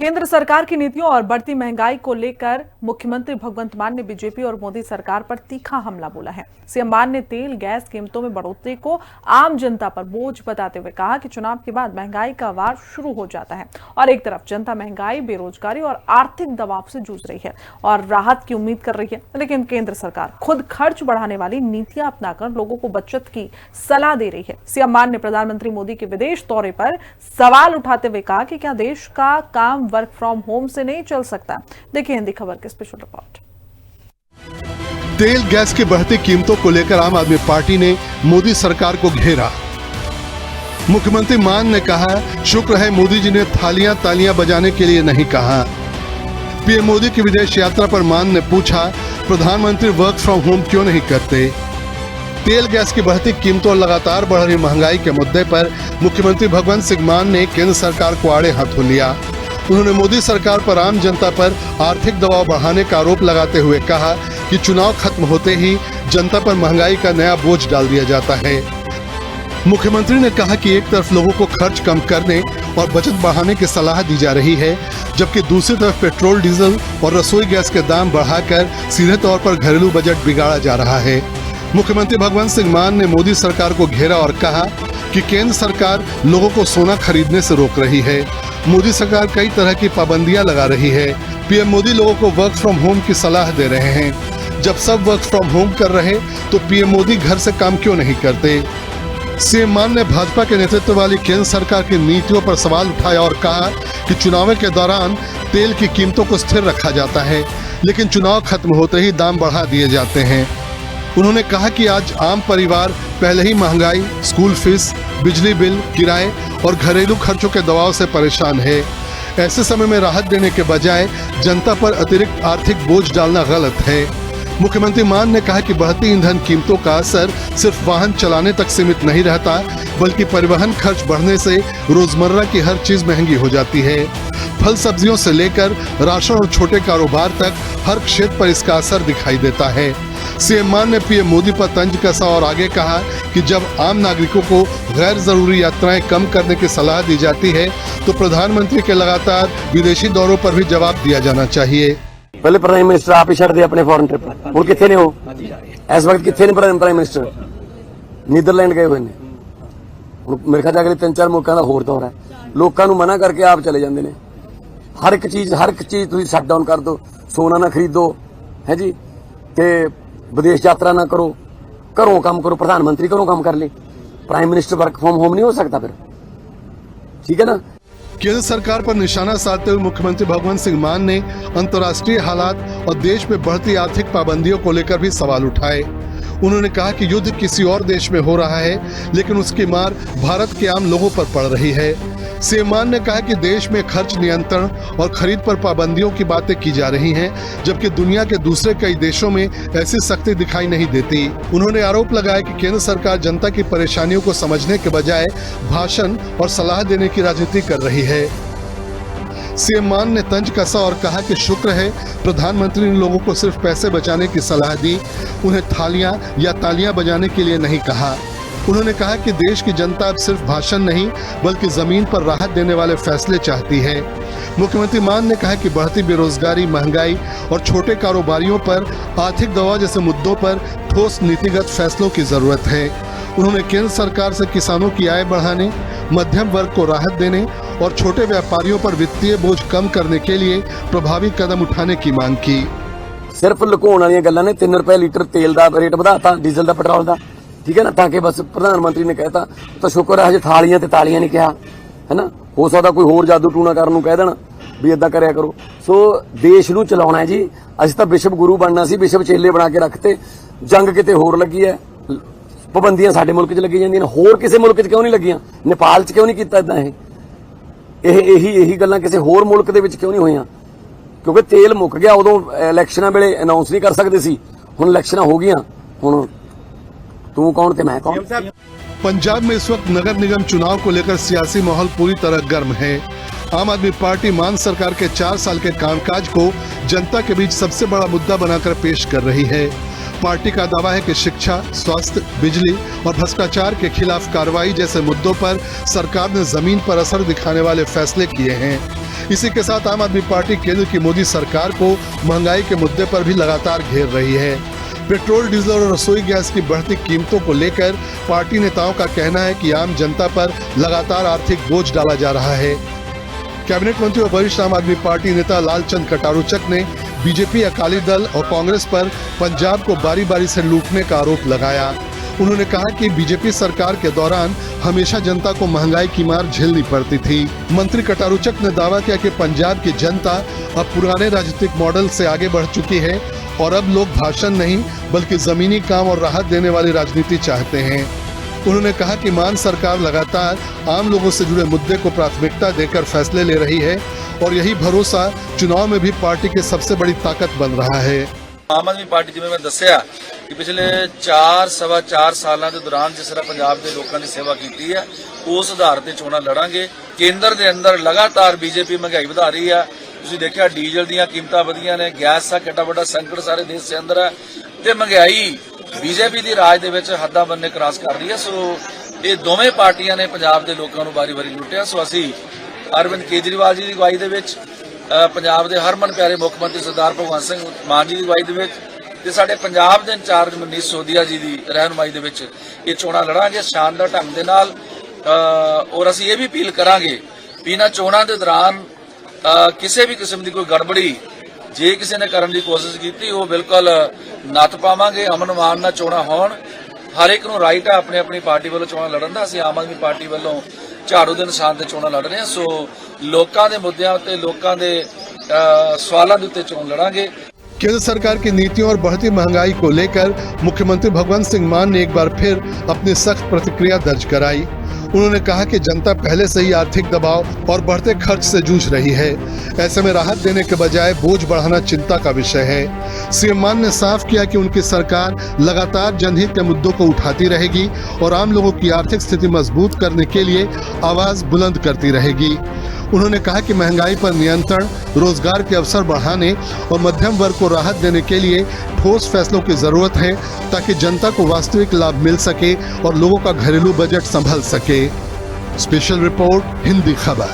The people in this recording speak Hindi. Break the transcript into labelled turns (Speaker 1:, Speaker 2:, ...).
Speaker 1: केंद्र सरकार की नीतियों और बढ़ती महंगाई को लेकर मुख्यमंत्री भगवंत मान ने बीजेपी और मोदी सरकार पर तीखा हमला बोला है। सीएम मान ने तेल गैस कीमतों में बढ़ोतरी को आम जनता पर बोझ बताते हुए कहा कि चुनाव के बाद महंगाई का वार शुरू हो जाता है और एक तरफ जनता महंगाई, बेरोजगारी और आर्थिक दबाव से जूझ रही है और राहत की उम्मीद कर रही है, लेकिन केंद्र सरकार खुद खर्च बढ़ाने वाली नीतियां अपनाकर लोगों को बचत की सलाह दे रही है। सीएम मान ने प्रधानमंत्री मोदी के विदेश दौरे पर सवाल उठाते हुए कहा कि क्या देश का काम वर्क फ्रॉम होम से नहीं चल सकता। देखिए हिंदी खबर की स्पेशल रिपोर्ट।
Speaker 2: तेल गैस की बढ़ती कीमतों को लेकर आम आदमी पार्टी ने मोदी सरकार को घेरा। मुख्यमंत्री मान ने कहा, शुक्र है मोदी जी ने थालियां तालियां बजाने के लिए नहीं कहा। पीएम मोदी की विदेश यात्रा पर मान ने पूछा, प्रधानमंत्री वर्क फ्रॉम होम क्यों नहीं करते। तेल गैस की बढ़ती कीमतों और लगातार बढ़ रही महंगाई के मुद्दे पर मुख्यमंत्री भगवंत सिंह मान ने केंद्र सरकार को आड़े हाथों लिया। उन्होंने मोदी सरकार पर आम जनता पर आर्थिक दबाव बढ़ाने का आरोप लगाते हुए कहा कि चुनाव खत्म होते ही जनता पर महंगाई का नया बोझ डाल दिया जाता है। मुख्यमंत्री ने कहा कि एक तरफ लोगों को खर्च कम करने और बचत बढ़ाने की सलाह दी जा रही है, जबकि दूसरी तरफ पेट्रोल, डीजल और रसोई गैस के दाम बढ़ाकर सीधे तौर पर घरेलू बजट बिगाड़ा जा रहा है। मुख्यमंत्री भगवंत सिंह मान ने मोदी सरकार को घेरा और कहा कि केंद्र सरकार लोगों को सोना खरीदने से रोक रही है। मोदी सरकार कई तरह की पाबंदियां लगा रही है। पीएम मोदी लोगों को वर्क फ्रॉम होम की सलाह दे रहे हैं। जब सब वर्क फ्रॉम होम कर रहे तो पीएम मोदी घर से काम क्यों नहीं करते। सीएम मान ने भाजपा के नेतृत्व वाली केंद्र सरकार की नीतियों पर सवाल उठाया और कहा कि चुनाव के दौरान तेल की कीमतों को स्थिर रखा जाता है, लेकिन चुनाव खत्म होते ही दाम बढ़ा दिए जाते हैं। उन्होंने कहा कि आज आम परिवार पहले ही महंगाई, स्कूल फीस, बिजली बिल, किराए और घरेलू खर्चों के दबाव से परेशान है। ऐसे समय में राहत देने के बजाय जनता पर अतिरिक्त आर्थिक बोझ डालना गलत है। मुख्यमंत्री मान ने कहा कि बढ़ती ईंधन कीमतों का असर सिर्फ वाहन चलाने तक सीमित नहीं रहता, बल्कि परिवहन खर्च बढ़ने से रोजमर्रा की हर चीज महंगी हो जाती है। फल सब्जियों से लेकर राशन और छोटे कारोबार तक हर क्षेत्र पर इसका असर दिखाई देता है। सीएम मान ने पीएम मोदी पर तंज कसा और आगे कहा कि जब आम नागरिकों को गैर जरूरी यात्राएं कम करने की सलाह दी जाती है तो प्रधानमंत्री के लगातार विदेशी दौरों पर भी जवाब दिया जाना चाहिए।
Speaker 3: पहले प्राइम मिनिस्टर आप ही छड़ दे अपने फॉरेन ट्रिप पर, ਹੁਣ ਕਿੱਥੇ ਨੇ ਉਹ ਇਸ ਵਕਤ ਕਿੱਥੇ ਨੇ ਪ੍ਰਾइम मिनिस्टर नीदरलैंड गए हुए ਨੇ। ਹੁਣ ਮੇਰੇ ਖਿਆਲ ਅਗਲੇ 3-4 ਮੁਲਕਾਂ ਦਾ ਹੋਰ ਦੌਰਾ ਹੈ। ਲੋਕਾਂ ਨੂੰ ਮਨਾ ਕਰਕੇ ਆਪ ਚਲੇ ਜਾਂਦੇ ਨੇ। ਹਰ ਇੱਕ ਚੀਜ਼ ਤੁਸੀਂ ਸ਼ਟ ਡਾਊਨ ਕਰ ਦਿਓ, ਸੋਨਾ ਨਾ ਖਰੀਦੋ ਹੈ ਜੀ, ਤੇ विदेश यात्रा ना करो, घरों काम करो। प्रधानमंत्री घरों काम कर ले, prime minister work from home नहीं हो सकता फिर, ठीक है ना।
Speaker 2: केंद्र सरकार पर निशाना साधते हुए मुख्यमंत्री भगवंत सिंह मान ने अंतर्राष्ट्रीय हालात और देश में बढ़ती आर्थिक पाबंदियों को लेकर भी सवाल उठाए। उन्होंने कहा कि युद्ध किसी और देश में हो रहा है, लेकिन उसकी मार भारत के आम लोगों पर पड़ रही है। सीएम मान ने कहा कि देश में खर्च नियंत्रण और खरीद पर पाबंदियों की बातें की जा रही हैं, जबकि दुनिया के दूसरे कई देशों में ऐसी सख्ती दिखाई नहीं देती। उन्होंने आरोप लगाया कि केंद्र सरकार जनता की परेशानियों को समझने के बजाय भाषण और सलाह देने की राजनीति कर रही है। सीएम मान ने तंज कसा और कहा कि शुक्र है प्रधानमंत्री ने लोगों को सिर्फ पैसे बचाने की सलाह दी, उन्हें थालियां या तालियां बजाने के लिए नहीं कहा। उन्होंने कहा कि देश की जनता अब सिर्फ भाषण नहीं बल्कि जमीन पर राहत देने वाले फैसले चाहती है। मुख्यमंत्री मान ने कहा कि बढ़ती बेरोजगारी, महंगाई और छोटे कारोबारियों पर आर्थिक दबाव जैसे मुद्दों पर ठोस नीतिगत फैसलों की जरूरत है। उन्होंने केंद्र सरकार से किसानों की आय बढ़ाने, मध्यम वर्ग को राहत देने और छोटे व्यापारियों पर वित्तीय बोझ कम करने के लिए प्रभावी कदम उठाने की मांग की।
Speaker 3: सिर्फ लुकाउण वालियां गल्लां ने। 3 रुपए लीटर तेल का रेट बढ़ाता, डीजल का, पेट्रोल का, ठीक है ना, ताकि बस प्रधानमंत्री ने कहता तो शुक्र है हजे थालियां ते तालियां नहीं कहा, है ना। हो सकता कोई होर जादू टूना करन नूं कह देना भी इदां करया करो। सो देश नूं चलाउणा है जी। असीं तां विश्व गुरु बनना सी, विश्व चेले बना के रखते। जंग किते होर लगी है, पाबंदियां साडे मुल्क च लगी जांदियां ने, होर किसी मुल्क च क्यों नहीं लगियां। नेपाल च क्यों नहीं कीता इदां। यही गल्लां किसी होर मुल्क दे विच क्यों नहीं होईयां, क्योंकि तेल मुक गया। उदों इलैक्शनां वेले अनाउंस नहीं कर सकदे सी, हुण इलैक्शनां हो गईयां, हुण तू कौन थे मैं कौन।
Speaker 2: पंजाब में इस वक्त नगर निगम चुनाव को लेकर सियासी माहौल पूरी तरह गर्म है। आम आदमी पार्टी मान सरकार के 4 साल के कामकाज को जनता के बीच सबसे बड़ा मुद्दा बनाकर पेश कर रही है। पार्टी का दावा है कि शिक्षा, स्वास्थ्य, बिजली और भ्रष्टाचार के खिलाफ कार्रवाई जैसे मुद्दों पर सरकार ने जमीन पर असर दिखाने वाले फैसले किए हैं। इसी के साथ आम आदमी पार्टी केंद्र की मोदी सरकार को महंगाई के मुद्दे पर भी लगातार घेर रही है। पेट्रोल, डीजल और रसोई गैस की बढ़ती कीमतों को लेकर पार्टी नेताओं का कहना है कि आम जनता पर लगातार आर्थिक बोझ डाला जा रहा है। कैबिनेट मंत्री और वरिष्ठ आम आदमी पार्टी नेता लालचंद कटारूचक ने बीजेपी, अकाली दल और कांग्रेस पर पंजाब को बारी बारी से लूटने का आरोप लगाया। उन्होंने कहा कि बीजेपी सरकार के दौरान हमेशा जनता को महंगाई की मार झेलनी पड़ती थी। मंत्री कटारूचक ने दावा किया कि पंजाब की जनता अब पुराने राजनीतिक मॉडल से आगे बढ़ चुकी है और अब लोग भाषण नहीं बल्कि जमीनी काम और राहत देने वाली राजनीति चाहते हैं। उन्होंने कहा कि मान सरकार लगातार आम लोगों से जुड़े मुद्दे को प्राथमिकता देकर फैसले ले रही है और यही भरोसा चुनाव में भी पार्टी की सबसे बड़ी ताकत बन रहा है।
Speaker 4: आम आदमी पार्टी जिਵੇਂ ਮੈਂ ਦੱਸਿਆ ਕਿ ਪਿਛਲੇ 4 ਸਾਲਾਂ ਦੇ ਦੌਰਾਨ ਜਿਸ ਤਰ੍ਹਾਂ ਪੰਜਾਬ ਦੇ ਲੋਕਾਂ ਦੀ ਸੇਵਾ ਕੀਤੀ ਹੈ ਉਸ ਆਧਾਰ ਤੇ ਚੋਣਾਂ ਲੜਾਂਗੇ। ਕੇਂਦਰ ਦੇ ਅੰਦਰ ਲਗਾਤਾਰ ਬੀਜੇਪੀ ਮਹਿੰਗਾਈ ਵਧਾ ਰਹੀ ਹੈ। ਤੁਸੀਂ ਦੇਖਿਆ ਡੀਜ਼ਲ ਦੀਆਂ ਕੀਮਤਾਂ ਵਧੀਆਂ ਨੇ, ਗੈਸ ਦਾ ਕਿੰਨਾ ਵੱਡਾ ਸੰਕਟ ਸਾਰੇ ਦੇਸ਼ ਦੇ ਅੰਦਰ ਹੈ ਤੇ ਮਹਿੰਗਾਈ ਬੀਜੇਪੀ ਦੀ ਰਾਜ ਦੇ ਵਿੱਚ ਹੱਦਾਂ ਬੰਨੇ ਕ੍ਰਾਸ ਕਰ ਰਹੀ ਹੈ। ਸੋ ਇਹ ਦੋਵੇਂ ਪਾਰਟੀਆਂ ਨੇ ਪੰਜਾਬ ਦੇ ਲੋਕਾਂ ਨੂੰ ਵਾਰੀ-ਵਾਰੀ ਲੁੱਟਿਆ। ਸੋ ਅਸੀਂ ਅਰਵਿੰਦ ਕੇਜਰੀਵਾਲ ਜੀ ਦੀ ਅਗਵਾਈ ਦੇ ਵਿੱਚ ਪੰਜਾਬ ਦੇ ਹਰਮਨ ਪਿਆਰੇ ਮੁੱਖ ਮੰਤਰੀ ਸਰਦਾਰ ਭਗਵੰਤ ਸਿੰਘ ਮਾਨ ਜੀ ਦੀ ਅਗਵਾਈ ਦੇ ਵਿੱਚ ਤੇ ਸਾਡੇ ਪੰਜਾਬ ਦੇ ਇੰਚਾਰਜ ਮਨੀਸ਼ ਸੋਦੀਆ ਜੀ ਦੀ ਰਹਿਨੁਮਾਈ ਦੇ ਵਿੱਚ ਇਹ ਚੋਣਾਂ ਲੜਾਂਗੇ ਸ਼ਾਨਦਾਰ ਢੰਗ ਦੇ ਨਾਲ। ਔਰ ਅਸੀਂ ਇਹ ਵੀ ਅਪੀਲ ਕਰਾਂਗੇ ਵੀ ਇਹਨਾਂ ਚੋਣਾਂ ਦੇ ਦੌਰਾਨ ਕਿਸੇ ਵੀ ਕਿਸਮ ਦੀ ਕੋਈ ਗੜਬੜੀ ਜੇ ਕਿਸੇ ਨੇ ਕਰਨ ਦੀ ਕੋਸ਼ਿਸ਼ ਕੀਤੀ ਉਹ ਬਿਲਕੁਲ ਨੱਥ ਪਾਵਾਂਗੇ। ਅਮਨ ਮਾਨ ਨਾਲ ਚੋਣਾਂ ਹੋਣ, ਹਰ ਇੱਕ ਨੂੰ ਰਾਈਟ ਹੈ ਆਪਣੀ ਆਪਣੀ ਪਾਰਟੀ ਵੱਲੋਂ ਚੋਣਾਂ ਲੜਨ ਦਾ। ਅਸੀਂ ਆਮ ਆਦਮੀ ਪਾਰਟੀ ਵੱਲੋਂ ਝਾੜੂ ਦੇ ਨਿਸ਼ਾਨ ਤੇ ਚੋਣਾਂ ਲੜ ਰਹੇ ਹਾਂ। ਸੋ ਲੋਕਾਂ ਦੇ ਮੁੱਦਿਆਂ ਉੱਤੇ, ਲੋਕਾਂ ਦੇ ਸਵਾਲਾਂ ਦੇ ਉੱਤੇ ਚੋਣ ਲੜਾਂਗੇ।
Speaker 2: केंद्र सरकार की नीतियों और बढ़ती महंगाई को लेकर मुख्यमंत्री भगवंत सिंह मान ने एक बार फिर अपनी सख्त प्रतिक्रिया दर्ज कराई। उन्होंने कहा कि जनता पहले से ही आर्थिक दबाव और बढ़ते खर्च से जूझ रही है। ऐसे में राहत देने के बजाय बोझ बढ़ाना चिंता का विषय है। सीएम मान ने साफ किया कि उनकी सरकार लगातार जनहित के मुद्दों को उठाती रहेगी और आम लोगों की आर्थिक स्थिति मजबूत करने के लिए आवाज बुलंद करती रहेगी। उन्होंने कहा कि महंगाई पर नियंत्रण, रोजगार के अवसर बढ़ाने और मध्यम वर्ग को राहत देने के लिए ठोस फैसलों की जरूरत है ताकि जनता को वास्तविक लाभ मिल सके और लोगों का घरेलू बजट संभल सके। स्पेशल रिपोर्ट, हिंदी खबर।